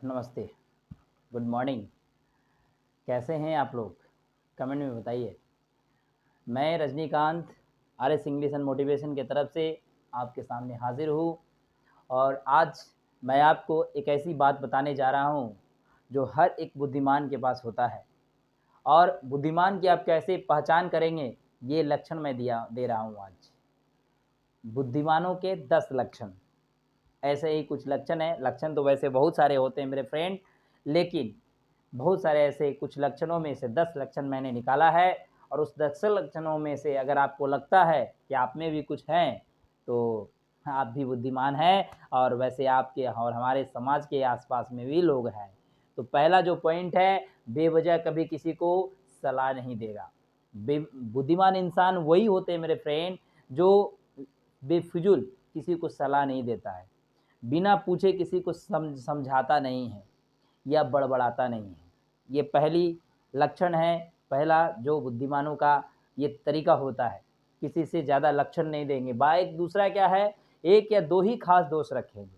नमस्ते, good morning. कैसे हैं आप लोग? कमेंट में बताइए। मैं Rajinikanth RS English and motivation की तरफ से आपके सामने हाजिर हूँ और आज मैं आपको एक ऐसी बात बताने जा रहा हूँ जो हर एक बुद्धिमान के पास होता है। और बुद्धिमान की आप कैसे पहचान करेंगे, ये लक्षण मैं दे रहा हूँ आज। बुद्धिमानों के 10 लक्षण। ऐसे ही कुछ लक्षण हैं। लक्षण तो वैसे बहुत सारे होते हैं मेरे फ्रेंड, लेकिन बहुत सारे ऐसे कुछ लक्षणों में से 10 लक्षण मैंने निकाला है और उस 10 लक्षणों में से अगर आपको लगता है कि आप में भी कुछ हैं, तो आप भी बुद्धिमान हैं और वैसे आपके और हमारे समाज के आसपास में भी लोग हैं। तो पहला जो पॉइंट है, बेवजह कभी किसी को सलाह नहीं देगा। बुद्धिमान इंसान वही होते हैं मेरे फ्रेंड जो बेफिजूल किसी को सलाह नहीं देता है, बिना पूछे किसी को समझाता नहीं है या बड़बड़ाता नहीं है। ये पहली लक्षण है, पहला जो बुद्धिमानों का ये तरीका होता है। किसी से ज़्यादा लक्षण नहीं देंगे। एक दूसरा क्या है, एक या दो ही खास दोस्त रखेंगे।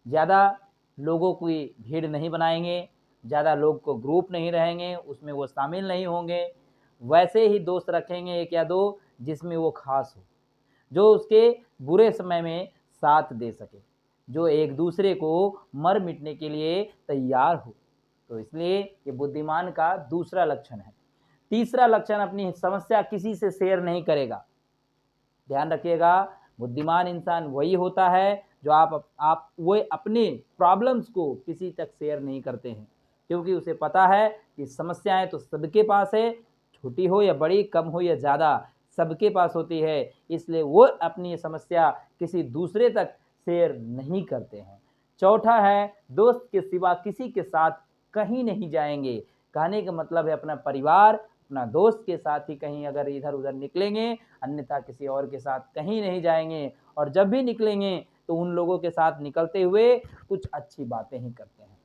ज़्यादा लोगों की भीड़ नहीं बनाएंगे, ज़्यादा लोग को ग्रुप नहीं रहेंगे, उसमें वो शामिल नहीं होंगे। वैसे ही दोस्त रखेंगे एक या दो जिसमें वो खास हो, जो उसके बुरे समय में साथ दे सके, जो एक दूसरे को मर मिटने के लिए तैयार हो। तो इसलिए ये बुद्धिमान का दूसरा लक्षण है। तीसरा लक्षण, अपनी समस्या किसी से शेयर नहीं करेगा। ध्यान रखिएगा, बुद्धिमान इंसान वही होता है जो आप वो अपने प्रॉब्लम्स को किसी तक शेयर नहीं करते हैं, क्योंकि उसे पता है कि समस्याएं तो सबके पास है, छोटी हो या बड़ी, कम हो या ज़्यादा, सबके पास होती है। इसलिए वो अपनी समस्या किसी दूसरे तक शेयर नहीं करते हैं। चौथा है, दोस्त के सिवा किसी के साथ कहीं नहीं जाएंगे। कहने का मतलब है अपना परिवार, अपना दोस्त के साथ ही कहीं अगर इधर उधर निकलेंगे, अन्यथा किसी और के साथ कहीं नहीं जाएंगे। और जब भी निकलेंगे तो उन लोगों के साथ निकलते हुए कुछ अच्छी बातें ही करते हैं।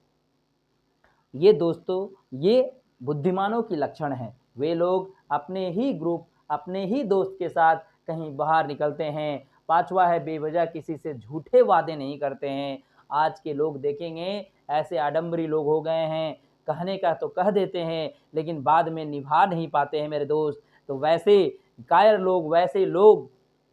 ये दोस्तों, ये बुद्धिमानों की लक्षण हैं। वे लोग अपने ही ग्रुप, अपने ही दोस्त के साथ कहीं बाहर निकलते हैं। पांचवा है, बेवजह किसी से झूठे वादे नहीं करते हैं। आज के लोग देखेंगे, ऐसे आडंबरी लोग हो गए हैं, कहने का तो कह देते हैं लेकिन बाद में निभा नहीं पाते हैं मेरे दोस्त। तो वैसे कायर लोग, वैसे लोग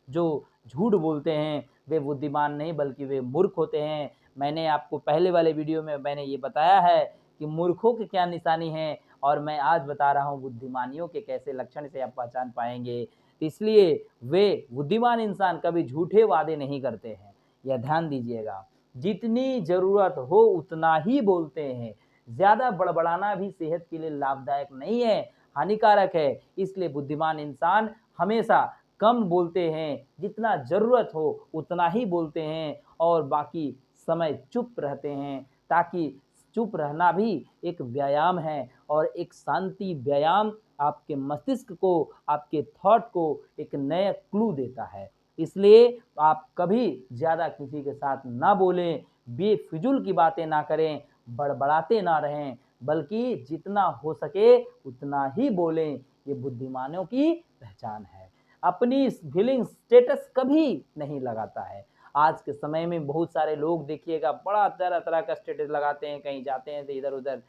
जो झूठ बोलते हैं, वे बुद्धिमान नहीं बल्कि वे मूर्ख होते हैं। मैंने आपको पहले वाले वीडियो में मैंने ये बताया है कि मूर्खों की क्या निशानी है, और मैं आज बता रहा हूँ बुद्धिमानियों के कैसे लक्षण से आप पहचान पाएंगे। इसलिए वे बुद्धिमान इंसान कभी झूठे वादे नहीं करते हैं, यह ध्यान दीजिएगा। जितनी जरूरत हो उतना ही बोलते हैं। ज्यादा बड़बड़ाना भी सेहत के लिए लाभदायक नहीं है, हानिकारक है। इसलिए बुद्धिमान इंसान हमेशा कम बोलते हैं, जितना जरूरत हो उतना ही बोलते हैं और बाकी समय चुप रहते हैं, ताकि चुप रहना भी एक व्यायाम है और एक शांति व्यायाम आपके मस्तिष्क को, आपके थॉट को एक नया क्लू देता है। इसलिए आप कभी ज़्यादा किसी के साथ ना बोलें, बेफिजूल की बातें ना करें, बड़बड़ाते ना रहें, बल्कि जितना हो सके उतना ही बोलें। ये बुद्धिमानों की पहचान है। अपनी फीलिंग स्टेटस कभी नहीं लगाता है। आज के समय में बहुत सारे लोग देखिएगा, बड़ा तरह तरह का स्टेटस लगाते हैं, कहीं जाते हैं तो इधर उधर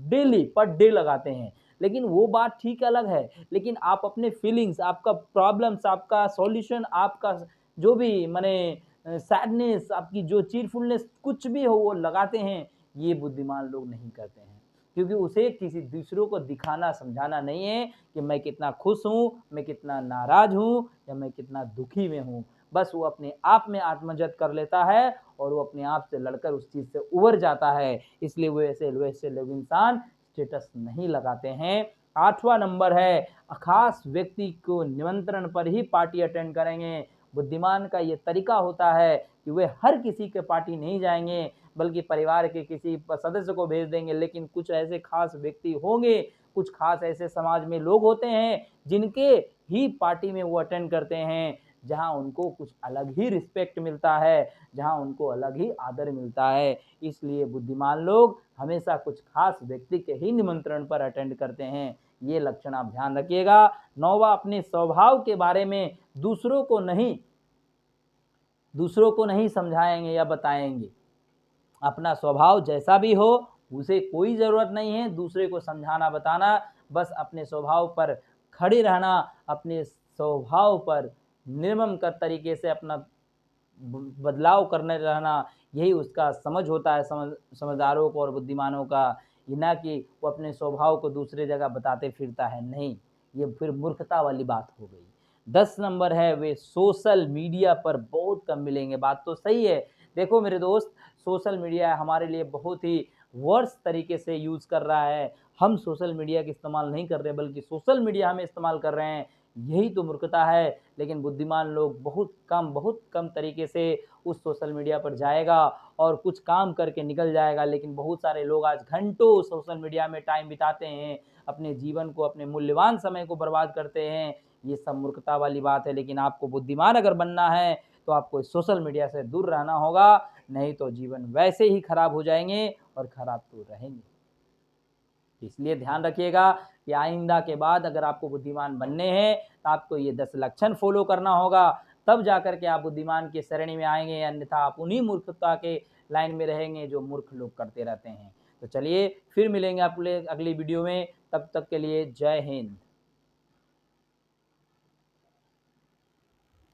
डेली पर डे लगाते हैं। लेकिन वो बात ठीक अलग है, लेकिन आप अपने फीलिंग्स, आपका प्रॉब्लम्स, आपका सॉल्यूशन, आपका जो भी माने सैडनेस, आपकी जो चीरफुलनेस कुछ भी हो वो लगाते हैं। ये बुद्धिमान लोग नहीं करते हैं, क्योंकि उसे किसी दूसरों को दिखाना समझाना नहीं है कि मैं कितना खुश हूँ, मैं कितना नाराज हूँ या मैं कितना दुखी में हूँ। बस वो अपने आप में आत्मजत कर लेता है और वो अपने आप से लड़कर उस चीज़ से उबर जाता है। इसलिए वो ऐसे वैसे लोग इंसान स्टेटस नहीं लगाते हैं। आठवां नंबर है, खास व्यक्ति को निमंत्रण पर ही पार्टी अटेंड करेंगे। बुद्धिमान का ये तरीका होता है कि वे हर किसी के पार्टी नहीं जाएंगे, बल्कि परिवार के किसी सदस्य को भेज देंगे। लेकिन कुछ ऐसे खास व्यक्ति होंगे, कुछ खास ऐसे समाज में लोग होते हैं जिनके ही पार्टी में वो अटेंड करते हैं, जहां उनको कुछ अलग ही रिस्पेक्ट मिलता है, जहां उनको अलग ही आदर मिलता है। इसलिए बुद्धिमान लोग हमेशा कुछ खास व्यक्ति के ही निमंत्रण पर अटेंड करते हैं। ये लक्षण आप ध्यान रखिएगा। नौवां, अपने स्वभाव के बारे में दूसरों को नहीं समझाएंगे या बताएंगे। अपना स्वभाव जैसा भी हो उसे कोई ज़रूरत नहीं है दूसरे को समझाना बताना, बस अपने स्वभाव पर खड़े रहना, अपने स्वभाव पर निर्मम कर तरीके से अपना बदलाव करने रहना, यही उसका समझ होता है समझदारों को और बुद्धिमानों का। ये ना कि वो अपने स्वभाव को दूसरे जगह बताते फिरता है, नहीं, ये फिर मूर्खता वाली बात हो गई। 10 नंबर है वे सोशल मीडिया पर बहुत कम मिलेंगे, बात तो सही है। देखो मेरे दोस्त, सोशल मीडिया हमारे लिए बहुत ही वर्स्ट तरीके से यूज़ कर रहा है। हम सोशल मीडिया का इस्तेमाल नहीं कर रहे बल्कि सोशल मीडिया हमें इस्तेमाल कर रहे हैं, यही तो मूर्खता है। लेकिन बुद्धिमान लोग बहुत कम तरीके से उस सोशल मीडिया पर जाएगा और कुछ काम करके निकल जाएगा। लेकिन बहुत सारे लोग आज घंटों सोशल मीडिया में टाइम बिताते हैं, अपने जीवन को, अपने मूल्यवान समय को बर्बाद करते हैं। ये सब मूर्खता वाली बात है। लेकिन आपको बुद्धिमान अगर बनना है तो आपको इस सोशल मीडिया से दूर रहना होगा, नहीं तो जीवन वैसे ही खराब हो जाएंगे और खराब तो रहेंगे। इसलिए ध्यान रखिएगा कि आइंदा के बाद अगर आपको बुद्धिमान बनने हैं तो आपको ये 10 लक्षण फॉलो करना होगा, तब जाकर के आप बुद्धिमान की श्रेणी में आएंगे, अन्यथा आप उन्हीं मूर्खता के लाइन में रहेंगे जो मूर्ख लोग करते रहते हैं। तो चलिए फिर मिलेंगे अगली वीडियो में, तब तक के लिए जय हिंद।